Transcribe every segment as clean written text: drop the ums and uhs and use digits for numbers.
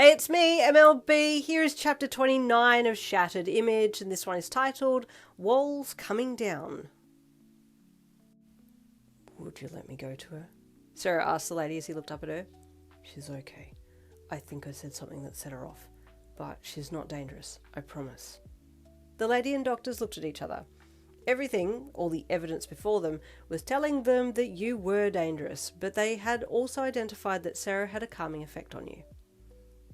Hey, it's me, MLB. Here is chapter 29 of Shattered Image, and this one is titled Walls Coming Down. Would you let me go to her? Sero asked the lady as he looked up at her. She's okay. I think I said something that set her off, but she's not dangerous, I promise. The lady and doctors looked at each other. Everything, all the evidence before them, was telling them that you were dangerous, but they had also identified that Sero had a calming effect on you.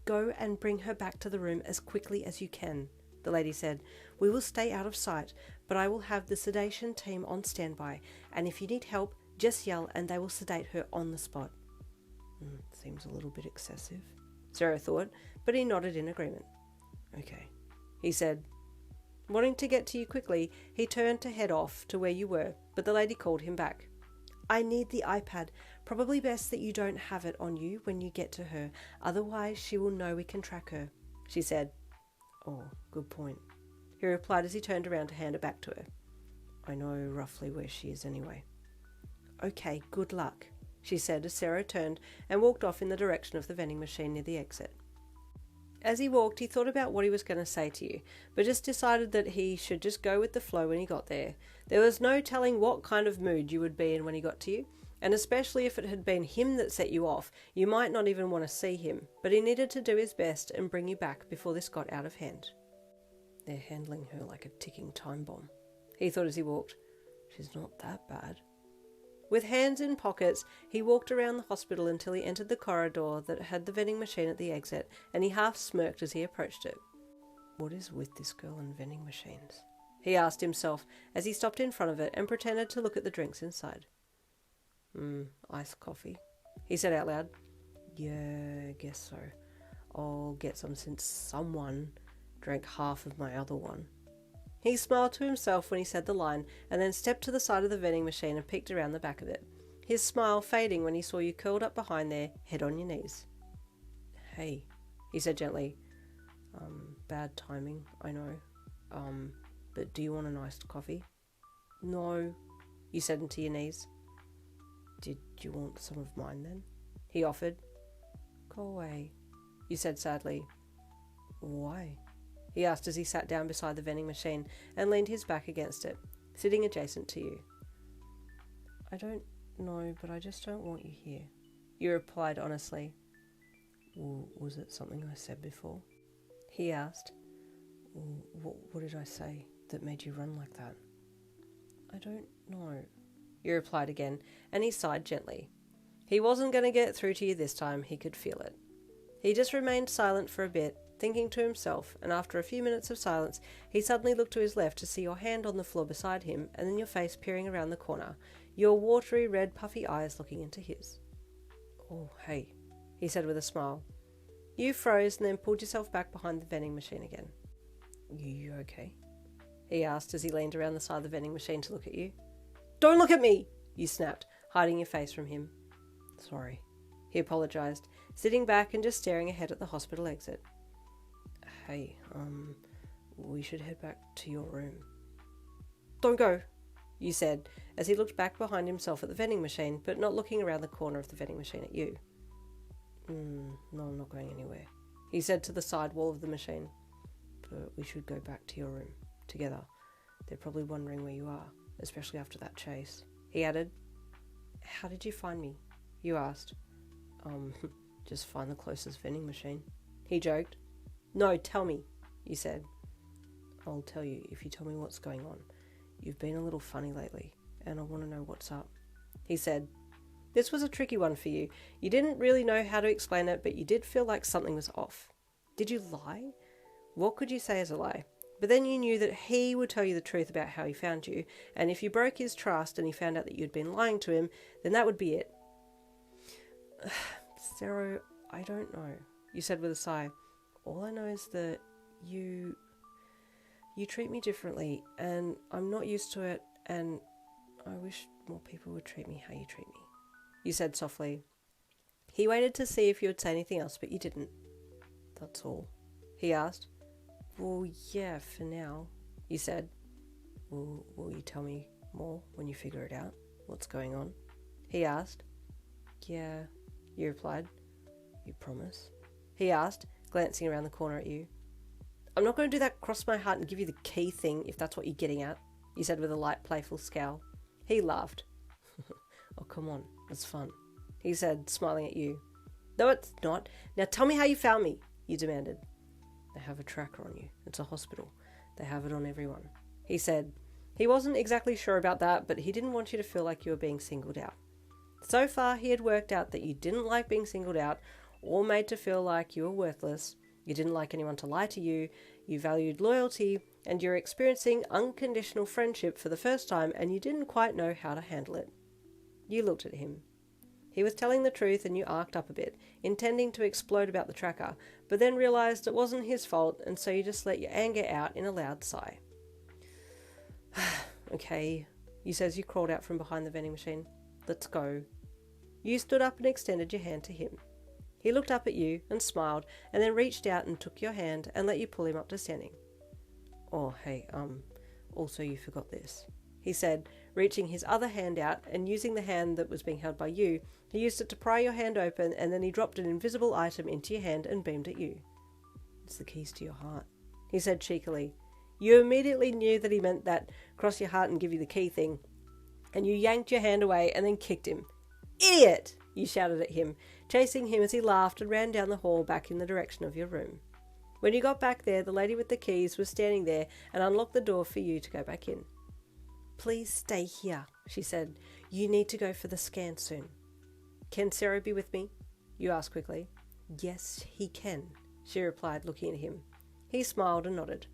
Go and bring her back to the room as quickly as you can, the lady said. We will stay out of sight, but I will have the sedation team on standby, and if you need help, just yell and they will sedate her on the spot. Seems a little bit excessive, Sero thought, but he nodded in agreement. Okay, he said. Wanting to get to you quickly, he turned to head off to where you were, but the lady called him back. I need the iPad. Probably best that you don't have it on you when you get to her. Otherwise, she will know we can track her, she said. Oh, good point, he replied as he turned around to hand it back to her. I know roughly where she is anyway. Okay, good luck, she said as Sero turned and walked off in the direction of the vending machine near the exit. As he walked, he thought about what he was going to say to you, but just decided that he should just go with the flow when he got there. There was no telling what kind of mood you would be in when he got to you, and especially if it had been him that set you off, you might not even want to see him, but he needed to do his best and bring you back before this got out of hand. They're handling her like a ticking time bomb, he thought as he walked. She's not that bad. With hands in pockets, he walked around the hospital until he entered the corridor that had the vending machine at the exit, and he half smirked as he approached it. What is with this girl and vending machines? He asked himself as he stopped in front of it and pretended to look at the drinks inside. Iced coffee, he said out loud. Yeah, I guess so. I'll get some since someone drank half of my other one. He smiled to himself when he said the line, and then stepped to the side of the vending machine and peeked around the back of it, his smile fading when he saw you curled up behind there, head on your knees. Hey, he said gently. Bad timing, I know. But do you want an iced coffee? No, you said into your knees. Did you want some of mine then? He offered. Go away, you said sadly. Why? He asked as he sat down beside the vending machine and leaned his back against it, sitting adjacent to you. I don't know, but I just don't want you here, you replied honestly. Well, was it something I said before? He asked. What did I say that made you run like that? I don't know, you replied again, and he sighed gently. He wasn't going to get through to you this time, he could feel it. He just remained silent for a bit, thinking to himself, and after a few minutes of silence, he suddenly looked to his left to see your hand on the floor beside him, and then your face peering around the corner, your watery red puffy eyes looking into his. Oh, hey, he said with a smile. You froze and then pulled yourself back behind the vending machine again. You okay? He asked as he leaned around the side of the vending machine to look at you. Don't look at me, you snapped, hiding your face from him. Sorry, he apologized, sitting back and just staring ahead at the hospital exit. Hey, we should head back to your room. Don't go, you said, as he looked back behind himself at the vending machine, but not looking around the corner of the vending machine at you. No, I'm not going anywhere, he said to the side wall of the machine. But we should go back to your room, together. They're probably wondering where you are, especially after that chase, he added. How did you find me? You asked. Just find the closest vending machine, he joked. No, tell me, you said. I'll tell you if you tell me what's going on. You've been a little funny lately, and I want to know what's up, he said. This was a tricky one for you. You didn't really know how to explain it, but you did feel like something was off. Did you lie? What could you say as a lie? But then you knew that he would tell you the truth about how he found you, and if you broke his trust and he found out that you'd been lying to him, then that would be it. Sero, I don't know, you said with a sigh. All I know is that you treat me differently, and I'm not used to it, and I wish more people would treat me how you treat me, you said softly. He waited to see if you would say anything else, but you didn't. That's all, he asked. Well, yeah, for now, you said. Will you tell me more when you figure it out? What's going on? He asked. Yeah, you replied. You promise? He asked, glancing around the corner at you. I'm not going to do that cross my heart and give you the key thing, if that's what you're getting at, you said with a light, playful scowl. He laughed. Oh, come on, it's fun, he said, smiling at you. No, it's not. Now tell me how you found me, you demanded. They have a tracker on you. It's a hospital. They have it on everyone, he said. He wasn't exactly sure about that, but he didn't want you to feel like you were being singled out. So far, he had worked out that you didn't like being singled out or made to feel like you were worthless. You didn't like anyone to lie to you. You valued loyalty, and you're experiencing unconditional friendship for the first time, and you didn't quite know how to handle it. You looked at him. He was telling the truth, and you arced up a bit, intending to explode about the tracker, but then realised it wasn't his fault, and so you just let your anger out in a loud sigh. Okay, you said as you crawled out from behind the vending machine. Let's go. You stood up and extended your hand to him. He looked up at you and smiled, and then reached out and took your hand and let you pull him up to standing. Oh, hey, also you forgot this, he said, reaching his other hand out and using the hand that was being held by you. He used it to pry your hand open, and then he dropped an invisible item into your hand and beamed at you. It's the keys to your heart, he said cheekily. You immediately knew that he meant that cross your heart and give you the key thing, and you yanked your hand away and then kicked him. Idiot! You shouted at him, chasing him as he laughed and ran down the hall back in the direction of your room. When you got back there, the lady with the keys was standing there and unlocked the door for you to go back in. Please stay here, she said. You need to go for the scan soon. Can Sero be with me? You asked quickly. Yes, he can, she replied, looking at him. He smiled and nodded.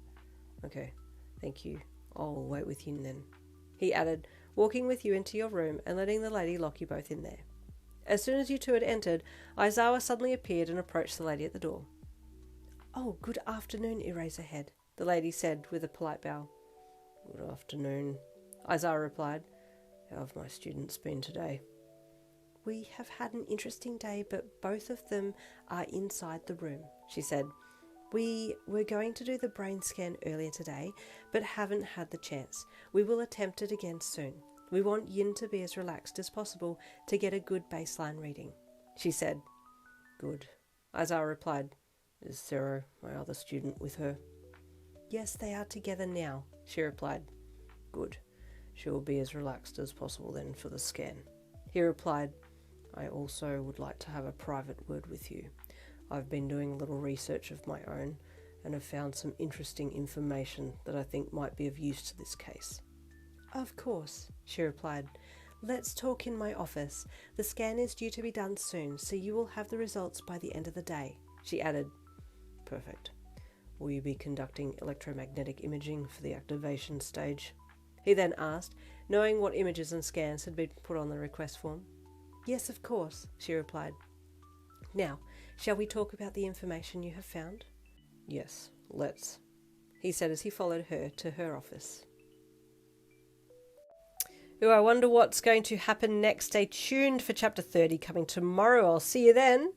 Okay, thank you. I'll wait with you then, he added, walking with you into your room and letting the lady lock you both in there. As soon as you two had entered, Aizawa suddenly appeared and approached the lady at the door. Oh, good afternoon, Eraserhead, the lady said with a polite bow. Good afternoon, Aizawa replied. How have my students been today? We have had an interesting day, but both of them are inside the room, she said. We were going to do the brain scan earlier today, but haven't had the chance. We will attempt it again soon. We want Yin to be as relaxed as possible to get a good baseline reading, she said. Good, Aizawa replied. Is Sero, my other student, with her? Yes, they are together now, she replied. Good. She will be as relaxed as possible then for the scan. He replied, I also would like to have a private word with you. I've been doing a little research of my own and have found some interesting information that I think might be of use to this case. Of course, she replied. Let's talk in my office. The scan is due to be done soon, so you will have the results by the end of the day, she added. Perfect. Will you be conducting electromagnetic imaging for the activation stage? He then asked, knowing what images and scans had been put on the request form. Yes, of course, she replied. Now, shall we talk about the information you have found? Yes, let's, he said as he followed her to her office. Ooh, I wonder what's going to happen next. Stay tuned for chapter 30 coming tomorrow. I'll see you then.